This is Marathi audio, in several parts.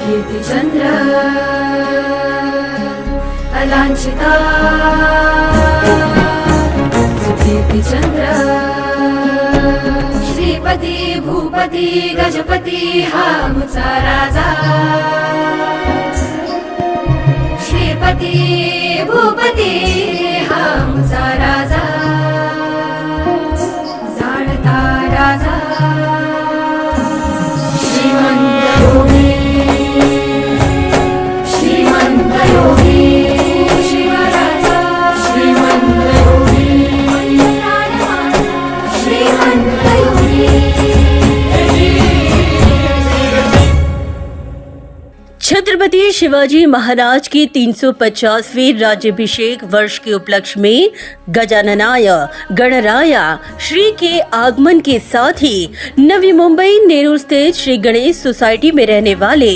कीर्तिचंद्र अलांछिता कीर्तिचंद्र श्रीपती भूपती गजपती हा आमचा राजा श्रीपती भूपती हा आमचा राजा जाणता राजा श्रीमंत योगी श्रीमंत योगी शिवराजा श्रीमंत योगी श्रीमंत योगी। छत्रपति शिवाजी महाराज की 350वें राज्याभिषेक वर्ष के उपलक्ष्य में गजाननाय गणराय श्री के आगमन के साथ ही नवी मुंबई नेहरू स्थित श्री गणेश सोसाइटी में रहने वाले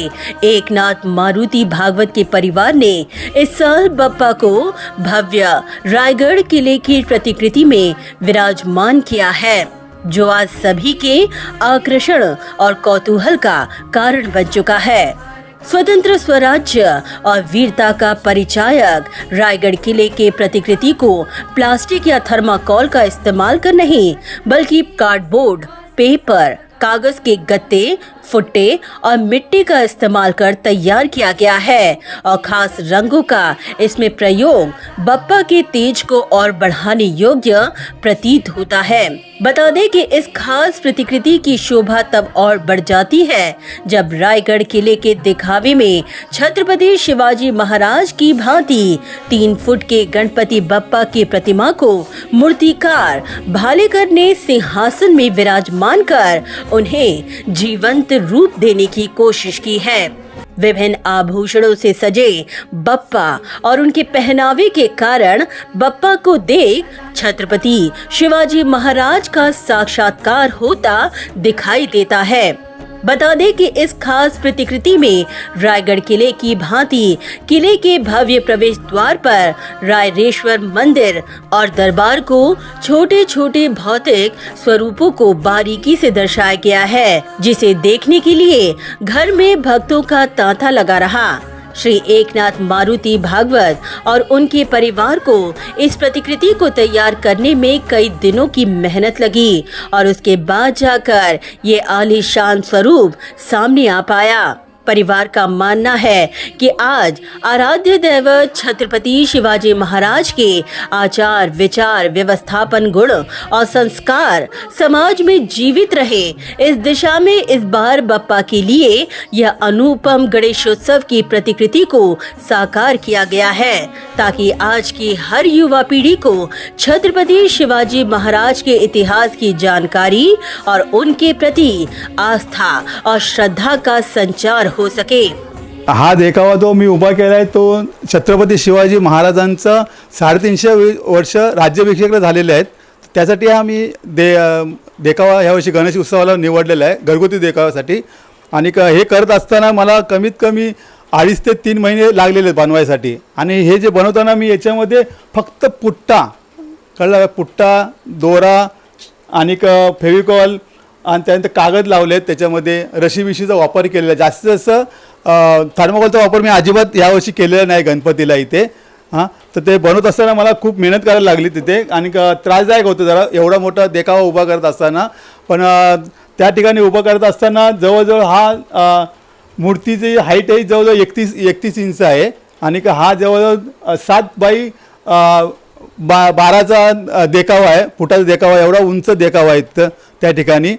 एकनाथ मारुति भागवत के परिवार ने इस साल बप्पा को भव्य रायगढ़ किले की प्रतिकृति में विराजमान किया है, जो आज सभी के आकर्षण और कौतूहल का कारण बन चुका है। स्वतंत्र स्वराज्य और वीरता का परिचायक रायगढ़ किले के प्रतिकृति को प्लास्टिक या थर्माकोल का इस्तेमाल कर नहीं, बल्कि कार्डबोर्ड, पेपर, कागज के गत्ते, फुट्टे और मिट्टी का इस्तेमाल कर तैयार किया गया है और खास रंगों का इसमें प्रयोग बप्पा के तेज को और बढ़ाने योग्य प्रतीत होता है। बता दें कि इस खास प्रतिकृति की शोभा तब और बढ़ जाती है जब रायगढ़ किले के दिखावे में छत्रपति शिवाजी महाराज की भांति 3 फुट के गणपति बप्पा की प्रतिमा को मूर्तिकार भालेकर ने सिंहासन में विराजमान कर उन्हें जीवंत रूप देने की कोशिश की है। विभिन्न आभूषणों से सजे बप्पा और उनके पहनावे के कारण बप्पा को देख छत्रपति शिवाजी महाराज का साक्षात्कार होता दिखाई देता है। बता दें कि इस खास प्रतिकृति में रायगढ़ किले की भांति किले के भव्य प्रवेश द्वार पर रायरेश्वर मंदिर और दरबार को छोटे छोटे भौतिक स्वरूपों को बारीकी से दर्शाया गया है, जिसे देखने के लिए घर में भक्तों का तांता लगा रहा। श्री एकनाथ मारुति भागवत और उनके परिवार को इस प्रतिकृति को तैयार करने में कई दिनों की मेहनत लगी और उसके बाद जाकर ये आलीशान स्वरूप सामने आ पाया। परिवार का मानना है कि आज आराध्य दैवत छत्रपति शिवाजी महाराज के आचार विचार व्यवस्थापन गुण और संस्कार समाज में जीवित रहे। इस दिशा में इस बार बप्पा के लिए यह अनुपम गणेशोत्सव की प्रतिकृति को साकार किया गया है, ताकि आज की हर युवा पीढ़ी को छत्रपति शिवाजी महाराज के इतिहास की जानकारी और उनके प्रति आस्था और श्रद्धा का संचार हो सके। हा देखावा तो मी उभा केला आहे तो छत्रपती शिवाजी महाराजांचं 350 वर्ष राज्याभिषेकला झालेले आहेत। त्यासाठी आम्ही देखावा यावर्षी गणेश उत्सवाला निवडलेला आहे घरगुती देखाव्यासाठी। आणि हे करत असताना मला कमीत कमी 2.5 ते 3 महिने लागलेले बनवायसाठी। आणि हे जे बनवताना मी याच्यामध्ये फक्त पुट्टा कळला पुट्टा दोरा आणि फेविकॉल आणि त्यानंतर कागद लावलेत, त्याच्यामध्ये रशीबिशीचा वापर केलेला आहे। जास्तीत जास्त थर्माकोलचा वापर मी अजिबात यावर्षी केलेला नाही गणपतीला इथे। तर ते बनवत असताना मला खूप मेहनत करायला लागली तिथे आणि त्रासदायक होतं जरा एवढा मोठा देखावा उभा करत असताना। पण त्या ठिकाणी उभा करत असताना जवळजवळ हा मूर्तीची हाईट आहे जवळजवळ 31 इंच आहे आणि हा जवळजवळ 7 बाय 12चा देखावा आहे, फुटाचा देखावा एवढा उंच देखावा आहे त्या ठिकाणी।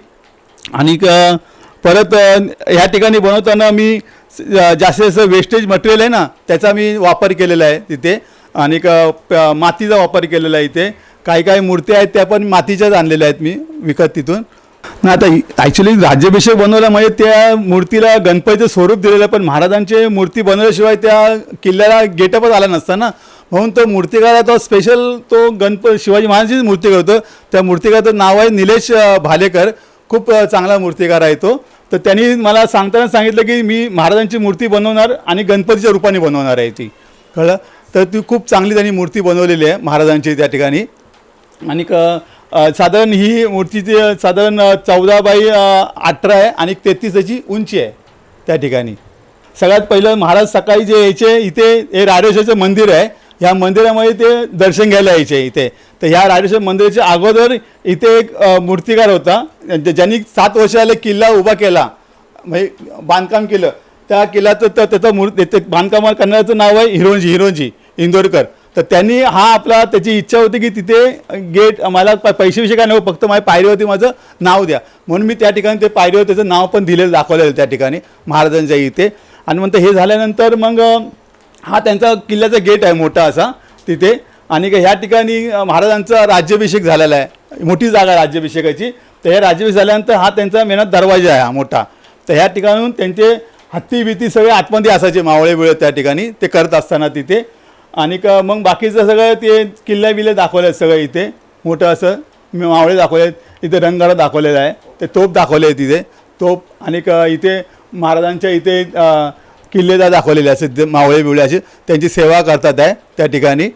आणि परत ह्या ठिकाणी बनवताना मी जास्तीत जास्त वेस्टेज मटेरियल आहे ना त्याचा मी वापर केलेला आहे तिथे आणि मातीचा वापर केलेला आहे। इथे काही मूर्ती आहेत त्या पण मातीच्याच आणलेल्या आहेत मी विकत तिथून ना। आता ॲक्च्युली राज्याभिषेक बनवला म्हणजे त्या मूर्तीला गणपतीचं स्वरूप दिलेलं, पण महाराजांची मूर्ती बनवल्याशिवाय त्या किल्ल्याला गेटअपच आला नसता ना, म्हणून तो मूर्तिकार तो स्पेशल तो शिवाजी महाराजांचीच मूर्ती करतो। त्या मूर्तिकाराचं नाव आहे निलेश भालेकर, खूप चांगला मूर्तिकार आहे तो। तर त्यांनी मला सांगताना सांगितलं की मी महाराजांची मूर्ती बनवणार आणि गणपतीच्या रूपाने बनवणार आहे ती, कळलं। तर ती खूप चांगली त्यांनी मूर्ती बनवलेली आहे महाराजांची त्या ठिकाणी। आणि साधारण ही मूर्तीची साधारण 14 बाय 18 आहे आणि 33 याची उंची आहे त्या ठिकाणी। सगळ्यात पहिलं महाराज सकाळी जे यायचे इथे हे राडेश्वरचं मंदिर आहे, ह्या मंदिरामध्ये ते दर्शन घ्यायला यायचे इथे. तर ह्या राडेश्वर मंदिराच्या अगोदर इथे एक मूर्तिकार होता, ज्यांनी 7 वर्ष आले किल्ला उभा केला, म्हणजे बांधकाम केलं. त्या किल्ल्याचं त्याचं बांधकाम करण्याचं नाव आहे हिरोजी इंदोरकर. तर त्यांनी त्याची इच्छा होती की तिथे गेट मला पैसे काय नको, फक्त माझ्या पायरीवरती माझं नाव द्या, म्हणून मी त्या ठिकाणी ते पायरीवर त्याचं नाव पण दाखवलेलं त्या ठिकाणी महाराजांच्या इथे. आणि नंतर हे झाल्यानंतर मग हा त्यांचा किल्ल्याचा गेट आहे मोठा असा तिथे. आणि ह्या ठिकाणी महाराजांचा राज्याभिषेक झालेला आहे, मोठी जागा आहे राज्याभिषेकाची. तर ह्या राज्याभिषेक झाल्यानंतर हा त्यांचा मेहनत दरवाजा आहे हा मोठा. तर ह्या ठिकाणून त्यांचे हत्ती बिती सगळे आतमध्ये असायचे, मावळे बिवळे त्या ठिकाणी ते करत असताना तिथे. आणि मग बाकीचं सगळं ते किल्ले बिल्ले दाखवले आहेत सगळं इथे, मोठं असं मावळे दाखवले आहेत, इथे रंगगाडा दाखवलेला आहे, ते तोप दाखवले आहे तिथे तोप. आणि इथे महाराजांच्या इथे किल्लेदार दाखवलेले असे मावळे बिवळे असे त्यांची सेवा करतात आहे त्या ठिकाणी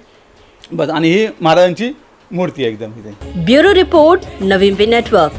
बस. आणि ही महाराजांची मूर्ती आहे एकदम इथे. ब्युरो रिपोर्ट, नवीन नेटवर्क.